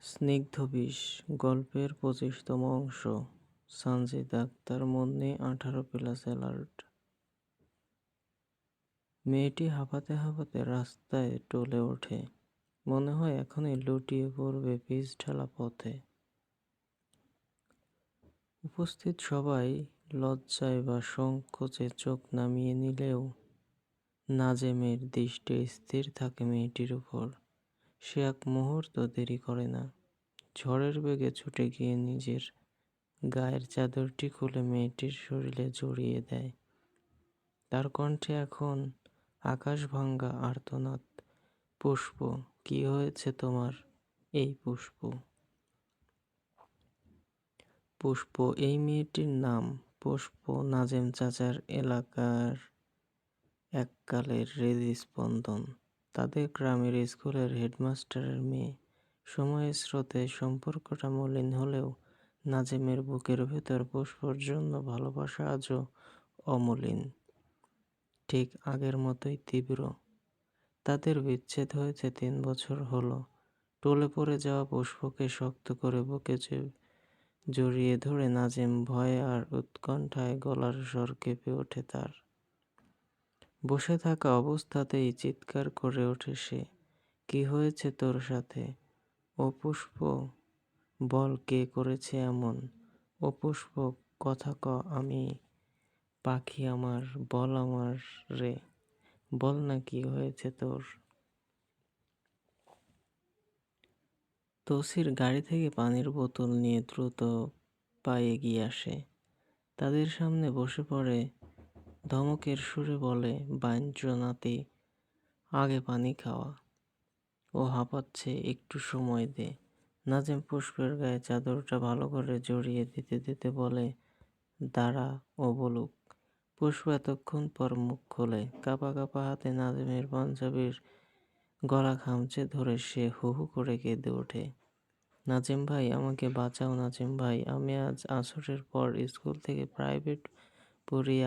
স্নিগ্ধ বিষ গল্পের ২৫তম অংশ। সানজিদ আক্তার মুন্নি 18+ অ্যালার্ট। মেয়েটি হাঁপাতে হাঁপাতে রাস্তায় টলে ওঠে। মনে হয় এখনই লুটিয়ে পড়বে পিচ ঢালা পথে। উপস্থিত সবাই লজ্জায় বা সংকোচে চোখ নামিয়ে নিলেও নাজেমের দৃষ্টি স্থির থাকে মেয়েটির উপর। সে এক মুহূর্ত দেরি করে না। ঝড়ের বেগে ছুটে গিয়ে নিজের গায়ের চাদরটি খুলে মেয়েটির শরীরে জড়িয়ে দেয়। তার কণ্ঠে এখন আকাশ ভাঙ্গা আর্তনাদ। পুষ্প, কি হয়েছে তোমার? এই পুষ্প। পুষ্প এই মেয়েটির নাম। পুষ্প নাজেম চাচার এলাকার এককালের হৃদস্পন্দন। তাদের গ্রামের স্কুলের হেডমাস্টারের মেয়ে। সময়ের স্রোতে সম্পর্কটা মলিন হলেও নাজেমের বুকের ভেতর পুষ্পর জন্য ভালোবাসা আজও অমলিন, ঠিক আগের মতোই তীব্র। তাদের বিচ্ছেদ হয়েছে 3 বছর হলো। টলে পড়ে যাওয়া পুষ্পকে শক্ত করে বুকে জড়িয়ে ধরে নাজেম ভয়ে আর উৎকণ্ঠায় গলার স্বর কেঁপে ওঠে তার। বসে থাকা অবস্থাতেই চিৎকার করে ওঠে সে, কি হয়েছে তোর সাথে? ও পুষ্প, বল কে করেছে এমন? ও পুষ্প, কথা ক, আমি পাখি আমার, বল আমার রে, বল না কি হয়েছে তোর? তৌসির গাড়ি থেকে পানির বোতল নিয়ে দ্রুত পায়ে এগিয়ে আসে। তাদের সামনে বসে পড়ে, ধমকের সুরে বলে, বাইঞ্চো নাতি, আগে পানি খাওয়া। ও হাঁপাচ্ছে, একটু সময় দে। নাজেম পুষ্পের গায়ে চাদরটা ভালো করে জড়িয়ে দিতে দিতে বলে, দাঁড়া ও বলুক। পুষ্প এতক্ষণ পর মুখ খোলে। কাঁপা কাঁপা হাতে নাজেমের পাঞ্জাবির গলা খামচে ধরে সে হু হু করে কেঁদে ওঠে। নাজিম ভাই, আমাকে বাঁচাও নাজিম ভাই, আমি আজ আসরের পর স্কুল থেকে প্রাইভেট পড়িয়ে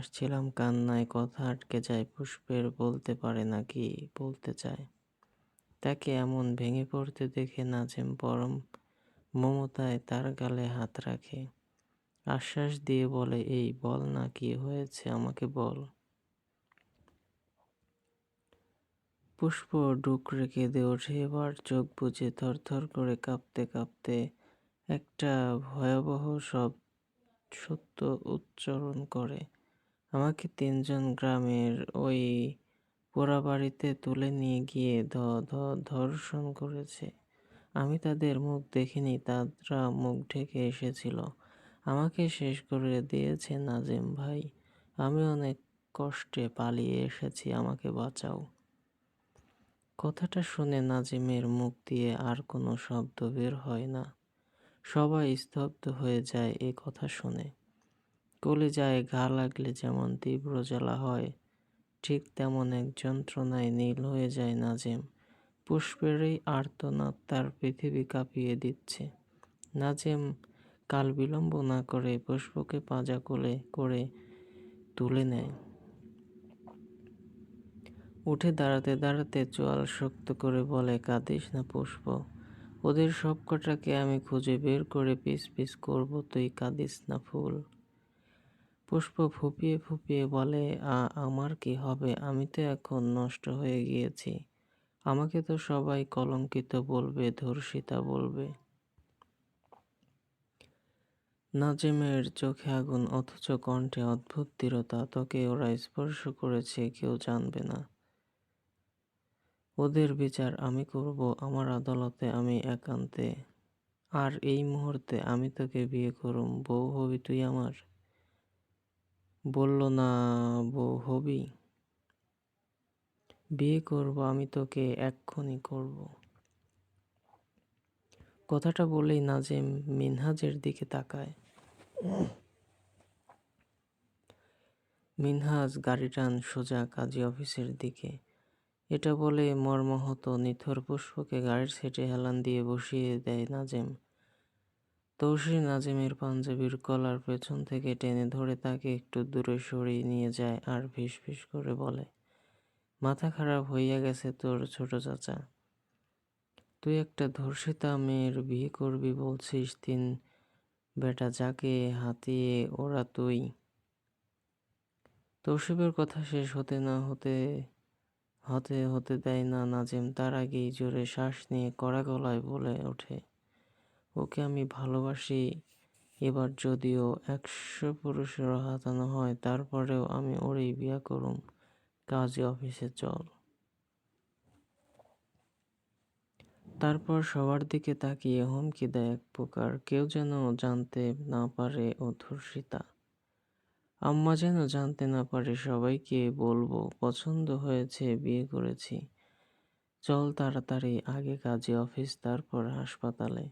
আসছিলাম কান্নায় কথা আটকে যায়। পুষ্পের বলতে পারে না কি বলতে চায়। তাকে এমন ভেঙে পড়তে দেখে নাজিম পরম মমতায় তার গালে হাত রাখে। আশ্বাস দিয়ে বলে, এই বল না কি হয়েছে, আমাকে বল। পুষ্প ডুকরে কেঁদে ওঠে। এবার চোখ বুজে থরথর করে কাঁপতে কাঁপতে একটা ভয়াবহ সত্য উচ্চারণ করে, আমাকে 3জন গ্রামের ওই পোড়াবাড়িতে তুলে নিয়ে গিয়ে ধর্ষণ করেছে। আমি তাদের মুখ দেখিনি, তারা মুখ ঢেকে এসেছিল। আমাকে শেষ করে দিয়েছে নাজিম ভাই। আমি অনেক কষ্টে পালিয়ে এসেছি, আমাকে বাঁচাও। কথাটা শুনে নাজিমের মুখ দিয়ে আর কোনো শব্দ বের হয় না। সবাই স্তব্ধ হয়ে যায় এ কথা শুনে। কলিজায় ঘা লাগলে যেমন তীব্র জ্বালা হয়, ঠিক তেমন এক যন্ত্রণায় নীল হয়ে যায় নাজিম। পুষ্পের এই আর্তনাদ তার পৃথিবী কাঁপিয়ে দিচ্ছে। নাজিম কাল বিলম্ব না করে পুষ্পকে পাঁজা কোলে করে তুলে নেয়। উঠে দাঁড়াতে দাঁড়াতে চোয়াল শক্ত করে বলে, কাঁদিস না পুষ্প, ওদের সবকটাকে আমি খুঁজে বের করে পিস পিস করব, তুই কাঁদিস না ফুল। পুষ্প ফুঁপিয়ে ফুঁপিয়ে বলে, আমার কি হবে? আমি তো এখন নষ্ট হয়ে গিয়েছি। আমাকে তো সবাই কলঙ্কিত বলবে, ধর্ষিতা বলবে। নাজিমের চোখে আগুন, অথচ কণ্ঠে অদ্ভুত দৃঢ়তা। তোকে ওরা স্পর্শ করেছে, কেউ জানবে না। ওদের বিচার আমি করব আমার আদালতে, আমি একান্তে। আর এই মুহূর্তে আমি তোকে বিয়ে করুম, বউ হবি তুই আমার। বলল না বউ হবি? বিয়ে করব আমি তোকে, এক্ষুনি করব। কথাটা বলেই নাজিম মিনহাজের দিকে তাকায়। মিনহাজ গাড়ি টান সোজা কাজী অফিসের দিকে। এটা বলে মর্মাহত নিথর পুষ্পকে গাড়ির সিটে হেলান দিয়ে বসিয়ে দেয় নাজিম। তৌসির নাজিমের পাঞ্জাবির কলার পেছন থেকে টেনে ধরে তাকে একটু দূরে সরিয়ে নিয়ে যায় আর ফিস ফিস করে বলে, মাথা খারাপ হইয়া গেছে তোর ছোট চাচা। তুই একটা ধর্ষিতা মেয়ের বিয়ে করবি বলছিস, তিন বেটা যাকে হাতিয়ে ওরা তুই। তৌসিফের কথা শেষ হতে না হতে হতে হতে দেয় না নাজিম, তার আগেই জোরে শ্বাস নিয়ে কড়া গলায় বলে ওঠে, ওকে আমি ভালোবাসি। এবার যদিও 100 পুরুষেরও হাতানো হয়, তারপরেও আমি ওরই বিয়া করুম। কাজী অফিসে চল। তারপর সবার দিকে তাকিয়ে হুমকি দেয় এক প্রকার, কেউ যেন জানতে না পারে ও ধর্ষিতা। আম্মা যেন জানতে না পারে, সবাইকে বলবো পছন্দ হয়েছে, বিয়ে করেছি। চল তাড়াতাড়ি, আগে কাজী অফিস, তারপর হাসপাতালে।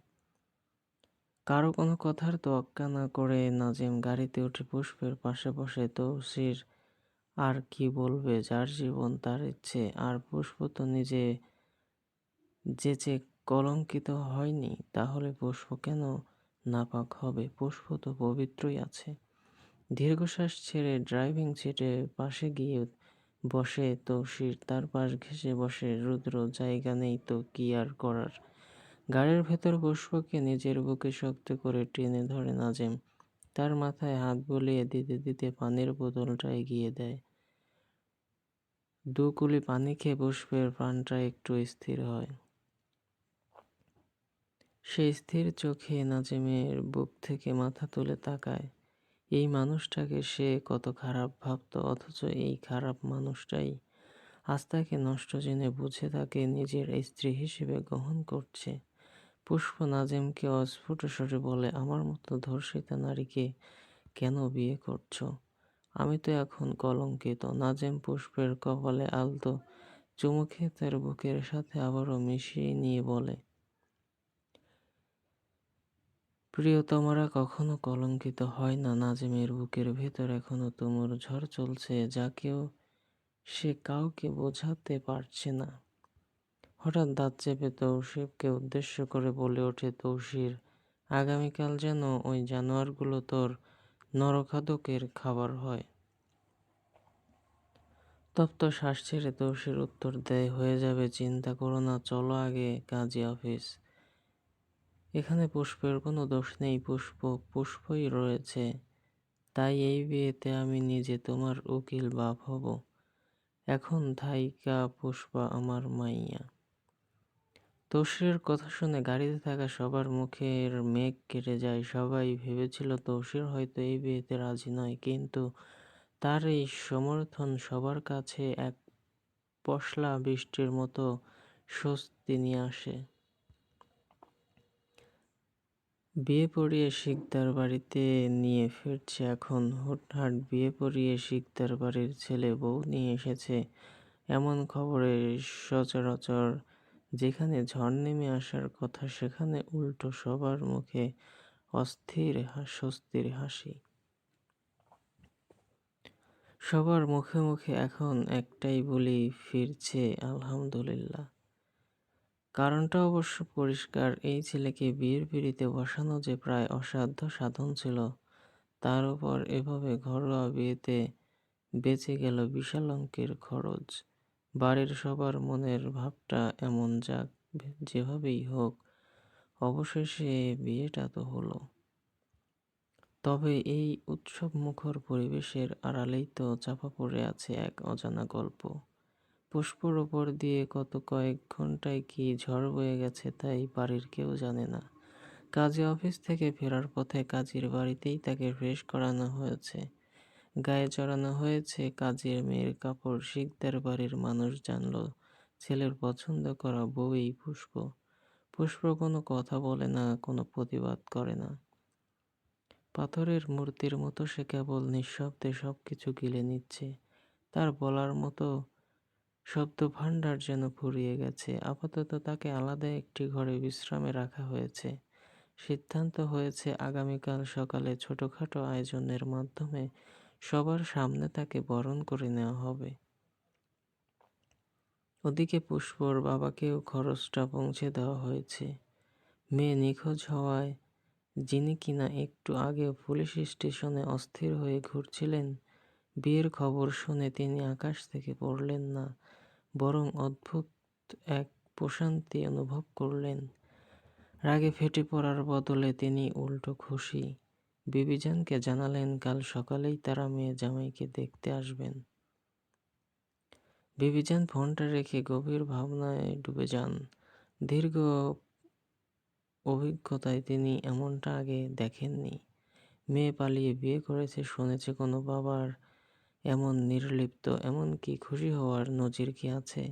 কারো কোনো কথার তোয়াক্কা না করে নাজিম গাড়িতে উঠে পুষ্পের পাশে বসে। তৌসির আর কি বলবে, যার জীবন তার ইচ্ছে। আর পুষ্প তো নিজে যে কলঙ্কিত হয়নি, তাহলে পুষ্প কেন নাপাক হবে? পুষ্প তো পবিত্রই আছে। দীর্ঘশ্বাস ছেড়ে ড্রাইভিং সিটে পাশে গিয়ে বসে তৌসির, তার পাশ ঘেঁষে বসে রুদ্র। জায়গা নেই তো কি আর করার। গাড়ির ভেতর পুষ্পকে নিজের বুকে শক্ত করে টেনে ধরে নাজিম, তার মাথায় হাত বুলিয়ে দিতে দিতে পানির বোতলটা এগিয়ে দেয়। 2 কুলি পানি খেয়ে পুষ্পের প্রাণটা একটু স্থির হয়। সে স্থির চোখে নাজিমের বুক থেকে মাথা তুলে তাকায়। এই মানুষটাকে সে কত খারাপ ভাবত, অথচ এই খারাপ মানুষটাই আজ তাকে নষ্ট জেনে বুঝে তাকে নিজের স্ত্রী হিসেবে গ্রহণ করছে। পুষ্প নাজিমকে অস্ফুট স্বরে বলে, আমার মতো ধর্ষিতা নারীকে কেন বিয়ে করছো? আমি তো এখন কলঙ্কিত। নাজিম পুষ্পের কপালে আলতো চুমু খেয়ে তার বুকের সাথে আবারও মিশিয়ে নিয়ে বলে, প্রিয়তমারা কখনো কলঙ্কিত হয় না। নাজিমের বুকের ভেতর এখনো তুমুল ঝড় চলছে, যা সে কাউকে বোঝাতে পারছে না। হঠাৎ দাঁত চেপে তৌসিফকে উদ্দেশ্য করে বলে ওঠে তৌসির, আগামীকাল যেন ওই জানোয়ারগুলো তোর নরখাদকের খাবার হয়। তপ্ত শ্বাস ছেড়ে তৌসির উত্তর দেয়, হয়ে যাবে, চিন্তা করো না, চলো আগে কাজী অফিস। এখানে পুষ্পের কোনো দোষ নেই, পুষ্পই রয়েছে। তাই এই বিয়েতে আমি নিজে তোমার উকিল বাপ হব। এখন থাইকা পুষ্পা আমার মাইয়া। তৌসিরের কথা শুনে গাড়িতে থাকা সবার মুখের মেঘ কেটে যায়। সবাই ভেবেছিল তৌসির হয়তো এই বিয়েতে রাজি নয়, কিন্তু তার এই সমর্থন সবার কাছে এক পশলা বৃষ্টির মতো স্বস্তি নিয়ে আসে। বিয়ে পড়িয়ে শিকদার বাড়িতে নিয়ে ফিরছে এখন। হুটহাট বিয়ে পড়িয়ে শিকদার বাড়ির ছেলে বউ নিয়ে এসেছে, এমন খবরে সচরাচর যেখানে ঝড় নেমে আসার কথা, সেখানে উল্টো সবার মুখে অস্থির স্বস্তির হাসি। সবার মুখে মুখে এখন একটাই বলি, ফিরছে আলহামদুলিল্লাহ। কারণটা অবশ্য পরিষ্কার, এই ছেলেকে বিয়ের পিঁড়িতে বসানো যে প্রায় অসাধ্য সাধন ছিল, তার উপর এভাবে ঘরোয়া বিয়েতে বেঁচে গেল বিশাল অঙ্কের খরচ। বাড়ির সবার মনের ভাবটা এমন, যাক যেভাবেই হোক অবশেষে বিয়েটা তো হলো। তবে এই উৎসবমুখর পরিবেশের আড়ালেই তো চাপা পড়ে আছে এক অজানা গল্প। পুষ্পর ওপর দিয়ে গত কয়েক ঘন্টায় কি ঝড় বয়ে গেছে, তাই বাড়ির কেউ জানে না। কাজী অফিস থেকে ফেরার পথে কাজীর বাড়িতেই তাকে ফ্রেশ করানো হয়েছে, গায়ে চড়ানো হয়েছে কাজের মেয়ের কাপড়। শিকদার বাড়ির মানুষ জানল ছেলের পছন্দ করা বউই পুষ্প। পুষ্প কোনো কথা বলে না, কোনো প্রতিবাদ করে না। পাথরের মূর্তির মতো সে কেবল নিঃশব্দে সবকিছু গিলে নিচ্ছে। তার বলার মতো শব্দ ভাণ্ডার যেন ফুরিয়ে গেছে। আপাতত তাকে আলাদা একটি ঘরে বিশ্রামে রাখা হয়েছে। সিদ্ধান্ত হয়েছে আগামীকাল সকালে ছোটখাটো আয়োজনের মাধ্যমে সবার সামনে তাকে বরণ করে নেওয়া হবে। ওদিকে পুষ্পর বাবাকেও খরচটা পৌঁছে দেওয়া হয়েছে। মেয়ে নিখোঁজ হওয়ায় যিনি কিনা একটু আগেও পুলিশ স্টেশনে অস্থির হয়ে ঘুরছিলেন, বিয়ের খবর শুনে তিনি আকাশ থেকে পড়লেন না, বরং অদ্ভুত এক প্রশান্তি অনুভব করলেন। রাগে ফেটে পড়ার বদলে তিনি উল্টো খুশি। বিবিজানকে জানালেন কাল সকালেই তারা মেয়ে জামাইকে দেখতে আসবেন। বিবিজান ফোনটা রেখে গভীর ভাবনায় ডুবে যান। দীর্ঘ অভিজ্ঞতায় তিনি এমনটা আগে দেখেননি। মেয়ে পালিয়ে বিয়ে করেছে শুনেছে, কোনো বাবার এমন নির্লিপ্ত, এমনকি খুশি হওয়ার নজির কি আছে?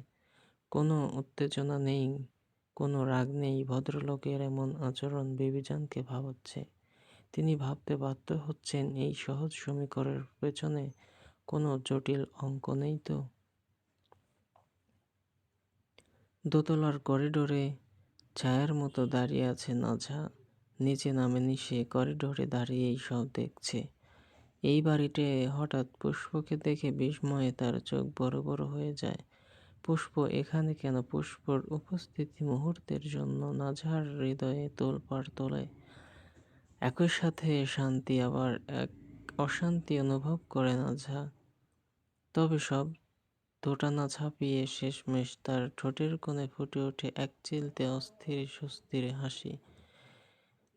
কোনো উত্তেজনা নেই, কোনো রাগ নেই। ভদ্রলোকের এমন আচরণ বিবিজানকে ভাবাচ্ছে। তিনি ভাবতে বাধ্য হচ্ছেন, এই সহজ সমীকরণের পেছনে কোনো জটিল অঙ্ক নেই তো? দোতলার করিডোরে ছায়ার মতো দাঁড়িয়ে আছে নাঝা। নিচে নামেনি সে, করিডোরে দাঁড়িয়েই সব দেখছে। এই বাড়িতে হঠাৎ পুষ্পকে দেখে বিস্ময়ে তার চোখ বড় বড় হয়ে যায়। পুষ্প এখানে কেন? পুষ্পর উপস্থিতি মুহূর্তের জন্য নাঝার হৃদয়ে তোলপাড় তোলে। একই সাথে শান্তি আবার এক অশান্তি অনুভব করে নাঝা। তবে সব দোটানা ছাপিয়ে শেষমেশ তার ঠোঁটের কোণে ফুটে ওঠে এক চিলতে অস্থির সুস্থির হাসি।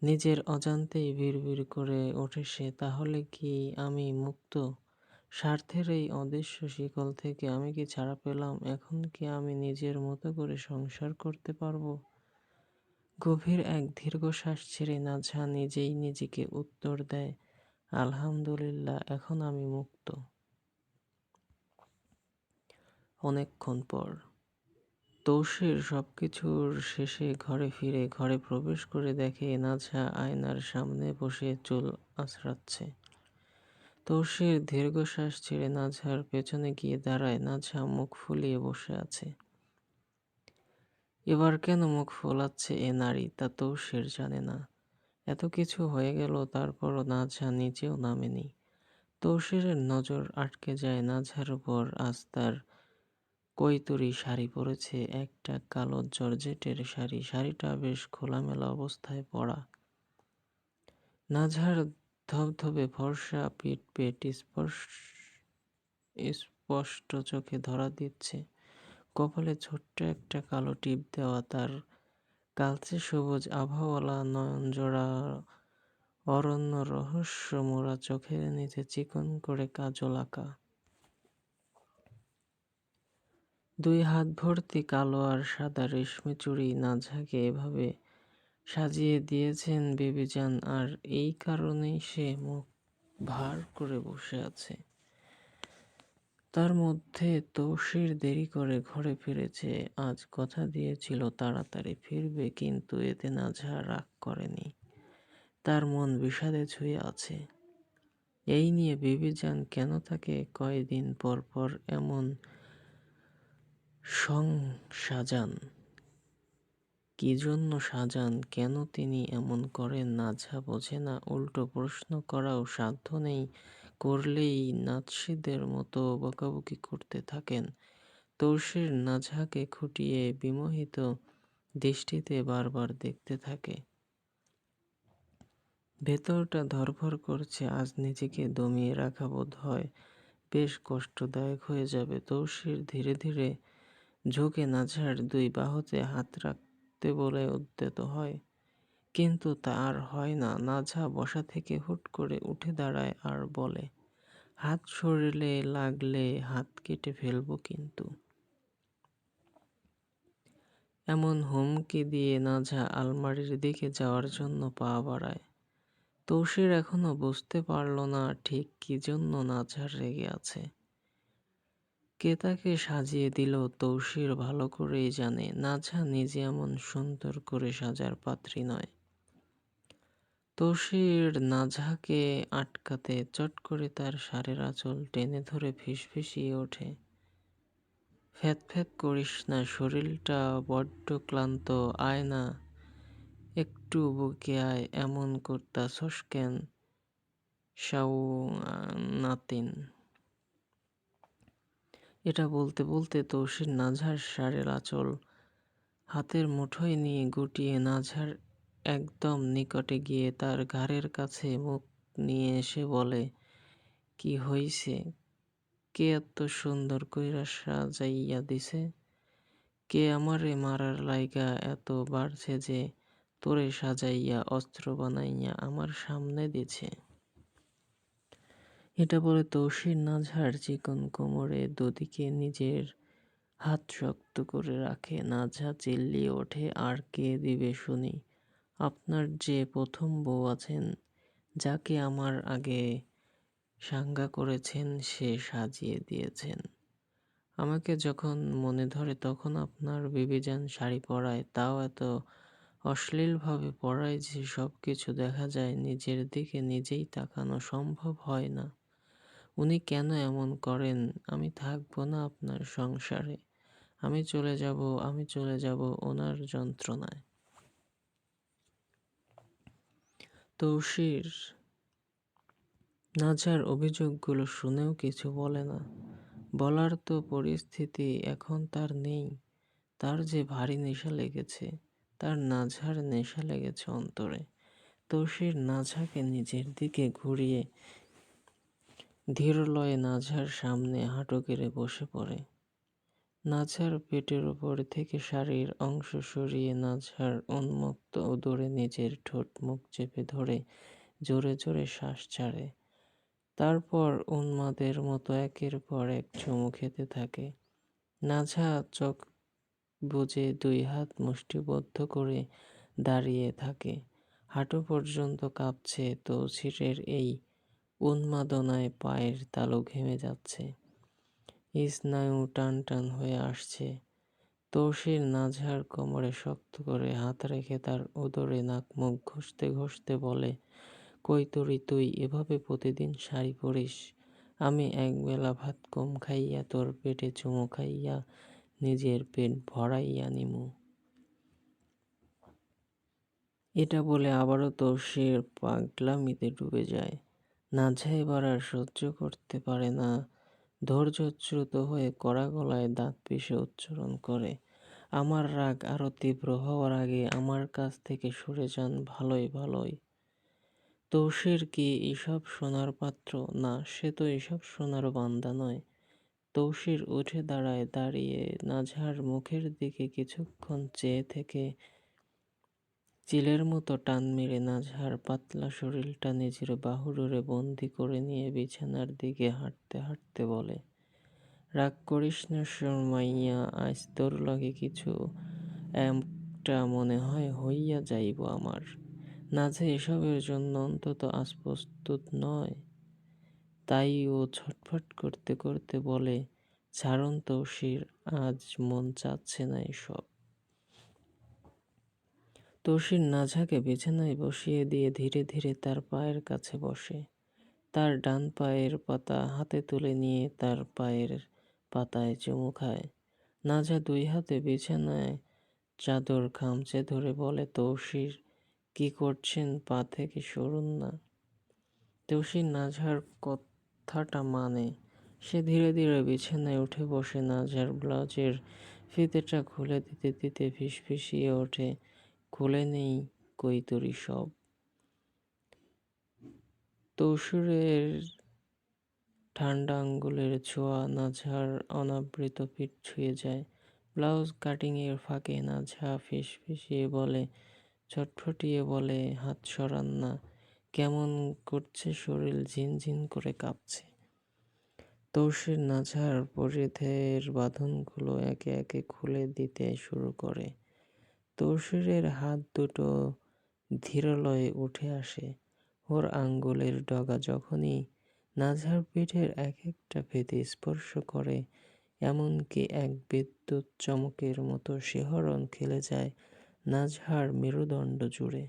নিজের অজান্তেই বিড়বিড় করে ওঠে সে, তাহলে কি আমি মুক্ত? স্বার্থের এই অদৃশ্য শিকল থেকে আমি কি ছাড়া পেলাম? এখন কি আমি নিজের মতো করে সংসার করতে পারবো? গভীর এক দীর্ঘশ্বাস ছেড়ে নাঝা নিজেই নিজেকে উত্তর দেয়, আলহামদুলিল্লাহ, এখন আমি মুক্ত। অনেকক্ষণ পর তৌসির সবকিছুর শেষে ঘরে প্রবেশ করে দেখে নাঝা আয়নার সামনে বসে চুল আঁচড়াচ্ছে। তৌসির দীর্ঘশ্বাস ছেড়ে নাঝার পেছনে গিয়ে দাঁড়ায়। নাঝা মুখ ফুলিয়ে বসে আছে। এবার কেন মুখ ফোলাচ্ছে এ নারী তা তৌসির জানে না। এত কিছু হয়ে গেল, তারপরও নাঝা নিচেও নামেনি। তৌসিরের নজর আটকে যায় নাঝার উপর। আজ তার কৈতুরী শাড়ি পরেছে, একটা কালো জর্জেটের শাড়ি। শাড়িটা বেশ খোলামেলা অবস্থায় পরা। নাঝার ধবধবে ফর্সা পিঠ পেট স্পষ্ট চোখে ধরা দিচ্ছে। কপালে ছোট্ট একটা কালো টিপ দেওয়া। তার কালচে সবুজ আভাওয়ালা নয়নজোড়া অরণ্য রহস্য মোড়া চোখের নিচে চিকন করে কাজল আঁকা। দুই হাত ভর্তি কালো আর সাদা রেশমি চুড়ি নাঝাকে এভাবে সাজিয়ে দিয়েছেন বিবিজান, আর এই কারণেই সে মুখ ভার করে বসে আছে। তার মধ্যে তৌসির দেরি করে ঘরে ফিরেছে। আজ কথা দিয়েছিল তাড়াতাড়ি ফিরবে, কিন্তু এতে নাঝা রাগ করেনি। তার মন বিষাদে ছুঁয়ে আছে। এই নিয়ে বিবিজান কেন তাকে কয়দিন পর পর এমন সং সাজান? কি জন্য সাজান? কেন তিনি এমন করেন? নাঝা বোঝে না। উল্টো প্রশ্ন করাও সাধ্য নেই, করলেই নাৎসিদের মতো বকাবকি করতে থাকেন। তৌসির নাঝাকে খুঁটিয়ে বিমোহিত দৃষ্টিতে বারবার দেখতে থাকে। ভেতরটা ধড়ফড় করছে। আজ নিজেকে দমিয়ে রাখা বোধ হয় বেশ কষ্টদায়ক হয়ে যাবে। তৌসির ধীরে ধীরে ঝুঁকে নাঝার দুই বাহুতে হাত রাখতে বলে উদ্যত হয়, কিন্তু তা আর হয় না। নাঝা বসা থেকে হুট করে উঠে দাঁড়ায় আর বলে, হাত শরীরে লাগলে হাত কেটে ফেলবো কিন্তু। এমন হুমকি দিয়ে নাঝা আলমারির দিকে যাওয়ার জন্য পা বাড়ায়। তৌসির এখনো বুঝতে পারল না ঠিক কি জন্য নাঝার রেগে আছে। কে তাকে সাজিয়ে দিল তৌসির ভালো করেই জানে। নাঝা নিজে এমন সুন্দর করে সাজার পাত্রী নয়। তৌসির নাঝাকে আটকাতে চট করে তার শাড়ির আঁচল টেনে ধরে ফিসফিসিয়ে ওঠে, ফ্যাত ফ্যাত করিস না, শরীরটা বড্ড ক্লান্ত, আয় না, একটু বুকে আয়, এমন করতাছস কেন সাউ নাতিন। এটা বলতে বলতে তৌসির নাঝার শাড়ির আঁচল হাতের মুঠোয় নিয়ে গুটিয়ে নাঝার একদম নিকটে গিয়ে তার ঘাড়ের কাছে মুখ নিয়ে এসে বলে, কি হইছে? কে এত সুন্দর কইরা সাজাইয়া দিছে? কে আমারে মারার লাইগা এত বাড়ছে যে তোরে সাজাইয়া অস্ত্র বানাইয়া আমার সামনে দিছে। এটা বলে তৌসির নাঝার চিকন কোমরে দুদিকে নিজের হাত শক্ত করে রাখে। নাঝা চিল্লিয়ে ওঠে, আর কে দিবে শুনি? আপনার যে প্রথম বউ আছেন, যাকে আমার আগে সাঙ্গা করেছেন, সে সাজিয়ে দিয়েছেন। আমাকে যখন মনে ধরে তখন আপনার বিবিজান শাড়ি পরায়, তাও এত অশ্লীলভাবে পরায় যে সবকিছু দেখা যায়, নিজের দিকে নিজেই তাকানো সম্ভব হয় না। উনি কেন এমন করেন? আমি থাকবো না আপনার সংসারে। আমি চলে যাব ওনার যন্ত্রণায়। তৌসির নাঝার অভিযোগগুলো শুনেও কিছু বলে না। বলার তো পরিস্থিতি এখন তার নেই। তার যে ভারী নেশা লেগেছে, তার নাঝার নেশা লেগেছে অন্তরে। তৌসির নাঝাকে নিজের দিকে ঘুরিয়ে ধীরলয়ে নাঝার সামনে হাঁটু গেড়ে বসে পড়ে। নাঝার পেটের উপর থেকে শাড়ির অংশ সরিয়ে নাঝার উন্মুক্ত উদরে নিজের ঠোঁট মুখ চেপে ধরে জোরে জোরে শ্বাস ছাড়ে। তারপর উন্মাদের মতো একের পর এক চুমু খেতে থাকে। নাঝা চোখ বুজে দুই হাত মুষ্টিবদ্ধ করে দাঁড়িয়ে থাকে। হাঁটু পর্যন্ত কাঁপছে। তৌসিরের এই উন্মাদনায় পায়ের তালু ঘেমে যাচ্ছে, স্নায়ু টান টান হয়ে আসছে। তৌসির নাঝার কোমরে শক্ত করে হাত রেখে তার উদরে নাক মুখ ঘষতে ঘষতে বলে, কই তরি তুই এভাবে প্রতিদিন শাড়ি পরিস? আমি একবেলা ভাত কম খাইয়া তোর পেটে চুমু খাইয়া নিজের পেট ভরাইয়া নিমু। এটা বলে আবারও তৌসির পাগলামিতে ডুবে যায়। নাঝা এবার আর সহ্য করতে পারে না। ধৈর্যচ্যুত হয়ে কড়া গলায় দাঁত পিষে উচ্চারণ করে, আমার রাগ আরো তীব্র হওয়ার আগে আমার কাছ থেকে সরে যান ভালোই ভালোই। তৌসির কি এসব শোনার পাত্র? না, সে তো এসব শোনারও বান্দা নয়। তৌসির উঠে দাঁড়ায়, দাঁড়িয়ে নাঝার মুখের দিকে কিছুক্ষণ চেয়ে থেকে চিলের মতো টান মেরে নাঝার পাতলা শরীরটা নিজের বাহুডোরে বন্দি করে নিয়ে বিছানার দিকে হাঁটতে হাঁটতে বলে, রাগ করিস না সুরমাইয়া, আজ তোর লগে কিছু একটা মনে হয় হইয়া যাইব আমার। নাঝা এসবের জন্য অন্তত আজ প্রস্তুত নয়। তাই ও ছটফট করতে করতে বলে, ছাড়ুন তৌসির, আজ মন চাচ্ছে না এসব। তৌসির নাঝাকে বিছানায় বসিয়ে দিয়ে ধীরে ধীরে তার পায়ের কাছে বসে। তার ডান পায়ের পাতা হাতে তুলে নিয়ে তার পায়ের পাতায় চুমু খায়। নাঝা দুই হাতে বিছানায় চাদর খামচে ধরে বলে, তৌসির কি করছেন? পা থেকে সরুন না। তৌসির নাঝার কথাটা মানে। সে ধীরে ধীরে বিছানায় উঠে বসে। নাঝার ব্লাউজের ফিতেটা খুলে দিতে দিতে ফিসফিসিয়ে ওঠে, খুলে নেই কই তরি সব। তৌসিরের ঠান্ডা আঙ্গুলের ছোঁয়া নাঝার অনাবৃত পিঠ ছুঁয়ে যায়। ব্লাউজ কাটিংয়ের ফাঁকে নাঝা ফিসফিসিয়ে বলে, ছটফটিয়ে বলে, হাত সরান না, কেমন করছে শরীর, ঝিনঝিন করে কাঁপছে। তৌসির নাঝার পরিধের বাঁধনগুলো একে একে খুলে দিতে শুরু করে। তৌসিরের হাত দুটো ধীরলয়ে উঠে আসে। ওর আঙ্গুলের ডগা যখনই নাঝার পিঠের এক একটা ফিতে স্পর্শ করে, এমনকি এক বিদ্যুৎ চমকের মতো শিহরণ খেলে যায় নাঝার মেরুদণ্ড জুড়ে।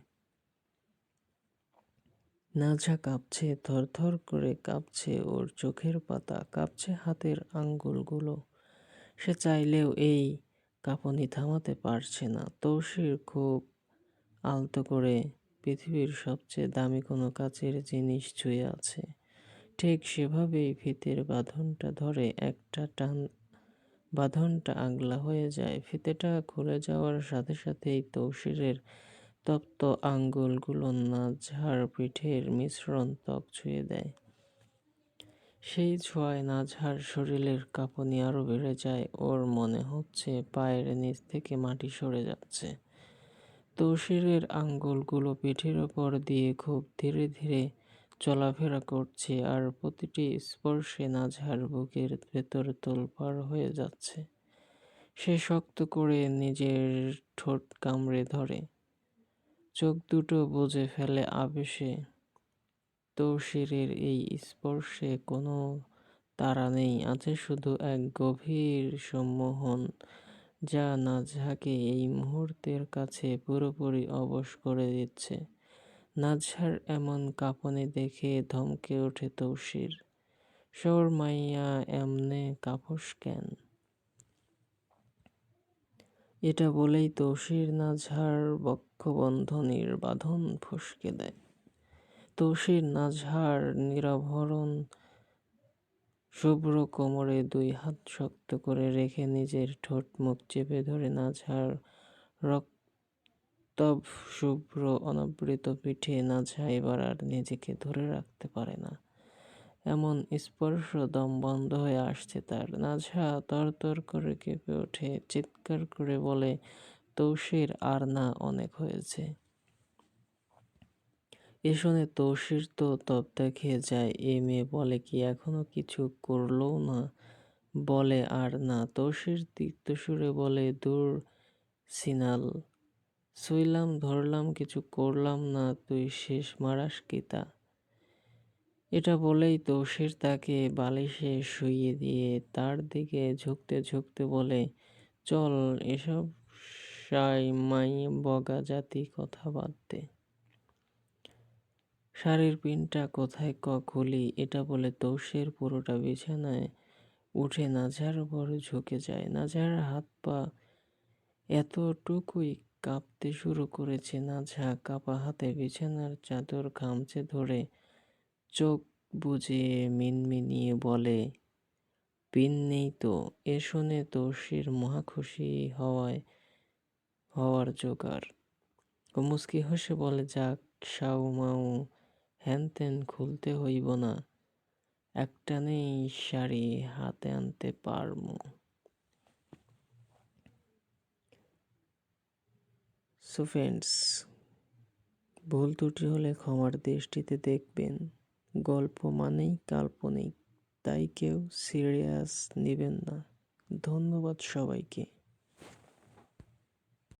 নাঝা কাঁপছে, থরথর করে কাঁপছে ওর চোখের পাতা, কাঁপছে হাতের আঙ্গুলগুলো। সে চাইলেও এই কাঁপুনি থামাতে পারছে না। তৌসির খুব আলতো করে পৃথিবীর সবচেয়ে দামি কোনো কাচের জিনিস ছুঁয়ে আছে। ঠিক সেভাবেই ফিতের বাঁধনটা ধরে একটা টান, বাঁধনটা আগলা হয়ে যায়। ফিতেটা খুলে যাওয়ার সাথে সাথেই তৌসিরের তপ্ত আঙ্গুলগুলো নাঝার পিঠের মিশ্রণ ত্বক ছুঁয়ে দেয়। সেই ছোঁয়ায় নাজহার শরীরের কাঁপুনি আরো বেড়ে যায়। ওর মনে হচ্ছে পায়ের নিচ থেকে মাটি সরে যাচ্ছে। তৌসিরের আঙ্গুলগুলো পিঠের ওপর দিয়ে খুব ধীরে ধীরে চলাফেরা করছে, আর প্রতিটি স্পর্শে নাজহার বুকের ভেতর তোলপাড় হয়ে যাচ্ছে। সে শক্ত করে নিজের ঠোঁট কামড়ে ধরে, চোখ দুটো বুজে ফেলে আবেশে। তৌসিরের এই স্পর্শে কোনো তাড়া নেই, আছে শুধু এক গভীর সম্মোহন, যা নাজহাকে এই মুহূর্তের কাছে পুরোপুরি অবশ করে দিচ্ছে। নাজহার এমন কাঁপুনি দেখে ধমকে ওঠে তৌসির। সর মাইয়া, এমনে কাঁপস কেন? এটা বলেই তৌসির নাজহার বক্ষবন্ধনীর বাঁধন ফসকে দেয়। তৌসির নাজহার নিরাভরণ শুভ্র কোমরে দুই হাত শক্ত করে রেখে নিজের ঠোঁট মুখ চেপে ধরে নাজহার রক্তাভ শুভ্র অনাবৃত পিঠে। নাজহা এবার আর নিজেকে ধরে রাখতে পারে না। এমন স্পর্শ, দম বন্ধ হয়ে আসছে তার। নাজহা তরতর করে কেঁপে ওঠে, চিৎকার করে বলে, তৌসির, আর না, অনেক হয়েছে। এ শুনে তৌসির তো তব্দা খেয়ে যায়। এ মেয়ে বলে কি, এখনো কিছু করলও না, বলে আর না। তৌসির তিক্ত সুরে বলে, দূর সিনাল, ছুঁইলাম ধরলাম কিছু করলাম না, তুই শেষ মারাস কি তা? এটা বলেই তৌসির তাকে বালিশে শুইয়ে দিয়ে তার দিকে ঝুঁকতে ঝুঁকতে বলে, চল, এসব সাই মাই বগা জাতি কথা বাদ দে। শাড়ির পিনটা কোথায় খুলি? এটা বলে তৌসির পুরোটা বিছানায় উঠে নাজহার উপর ঝুঁকে যায়। নাজহার হাত পা এতটুকুই কাঁপতে শুরু করেছে। নাজহা কাঁপা হাতে বিছানার চাদর খামচে ধরে চোখ বুজে মিনমিনিয়ে বলে, পিন নেই তো। এ শুনে তৌসির মহা খুশি হওয়ার জোগাড়। ও মুচকি হেসে বলে, যাক, সাউ মাউ হেনতেন খুলতে হইব না, একটানেই শাড়ি হাতে আনতে পারমু। সো ফ্রেন্ডস, ভুল ত্রুটি হলে ক্ষমার দৃষ্টিতে দেখবেন। গল্প মানেই কাল্পনিক, তাই কেউ সিরিয়াস নেবেন না। ধন্যবাদ সবাইকে।